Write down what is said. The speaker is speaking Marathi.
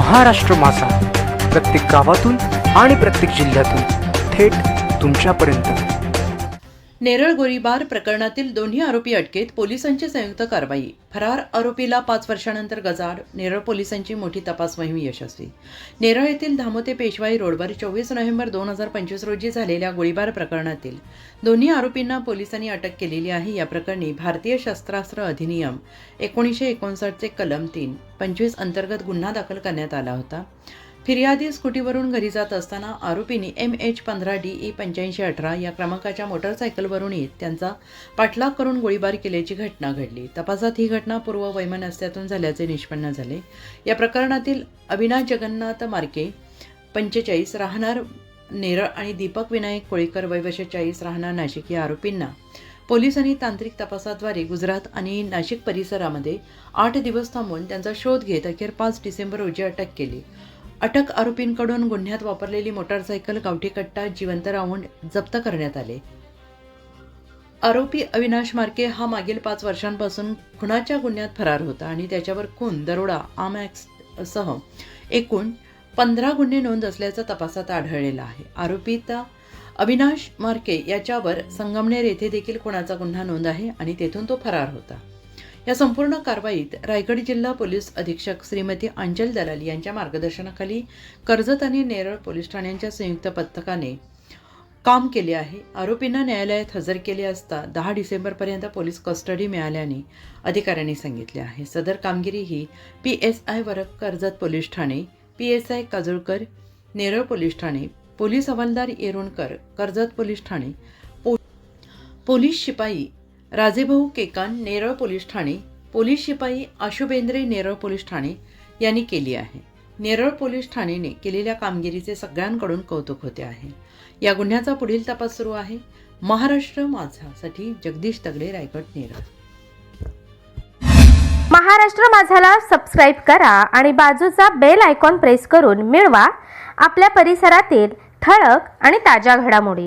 महाराष्ट्र माझा, प्रत्येक गावातून आणि प्रत्येक जिल्ह्यातून थेट तुमच्यापर्यंत। नेरळ गोळीबार प्रकरणातील दोन्ही आरोपी अटकेत, पोलिसांची संयुक्त कारवाई। फरार आरोपीला 5 वर्षांनंतर गजाआड, नेरळ पोलिसांची मोठी तपास मोहीम यशस्वी। नेरळ येथील धामोते पेशवाई रोडवर 24 नोव्हेंबर 2025 रोजी झालेल्या गोळीबार प्रकरणातील दोन्ही आरोपींना पोलिसांनी अटक केलेली आहे। या प्रकरणी भारतीय शस्त्रास्त्र अधिनियम 1959 चे कलम 3(25) अंतर्गत गुन्हा दाखल करण्यात आला होता। फिर्यादी स्कूटीवरून घरी जात असताना आरोपींनी MH15DE 8518 या क्रमांकाच्या मोटरसायकलवरून येत त्यांचा पाठलाग करून गोळीबार केल्याची घटना घडली। तपासात ही घटना पूर्व वैमनस्यातून झाल्याचे निष्पन्न झाले। या प्रकरणातील अविनाश जगन्नाथ मार्के 45 राहणार नेरळ आणि दीपक विनायक कोळीकर वय वर्ष 40 राहणार नाशिक या आरोपींना पोलिसांनी तांत्रिक तपासाद्वारे गुजरात आणि नाशिक परिसरामध्ये 8 दिवस थांबवून त्यांचा शोध घेत अखेर 5 डिसेंबर रोजी अटक केली। अटक आरोपींकडून गुन्ह्यात वापरलेली मोटारसायकल, गावठी कट्टा, जिवंत राऊंड जप्त करण्यात आले। आरोपी अविनाश मार्के हा मागील 5 वर्षांपासून खुनाच्या गुन्ह्यात फरार होता आणि त्याच्यावर खून, दरोडा, आर्म ॲक्ट सह एकूण 15 गुन्हे नोंद असल्याचं तपासात आढळलेलं आहे। आरोपीत अविनाश मार्के याच्यावर संगमनेर येथे देखील खुनाचा गुन्हा नोंद आहे आणि तेथून तो फरार होता। या संपूर्ण कारवाईत रायगड जिल्हा पोलीस अधीक्षक श्रीमती अंजल दलाल यांच्या मार्गदर्शनाखाली कर्जत आणि नेरळ पोलीस ठाण्यांच्या संयुक्त पथकाने काम केले आहे। आरोपींना न्यायालयात हजर केले असता 10 डिसेंबरपर्यंत पोलीस कस्टडी मिळाल्याने अधिकाऱ्यांनी सांगितले आहे। सदर कामगिरी ही PSI वरक कर्जत पोलीस ठाणे, PSI काजूळकर नेरळ पोलीस ठाणे, पोलीस हवालदार येरुणकर कर्जत पोलीस ठाणे, पोलीस शिपाई राजेभाऊ केकान नेरळ पोलीस ठाणे, पोलीस शिपाई आशुबेंद्रे नेरळ पोलीस ठाणे यांनी केली आहे। नेरळ पोलीस ठाण्याने केलेल्या कामगिरीचे सगळ्यांकडून कौतुक होते आहे। या गुन्ह्याचा पुढील तपास सुरू आहे। महाराष्ट्र माझासाठी जगदीश तगडे, रायगड, नेरळ। महाराष्ट्र माझाला सबस्क्राईब करा आणि बाजूचा बेल आयकॉन प्रेस करून मिळवा आपल्या परिसरातील ठळक आणि ताज्या घडामोडी।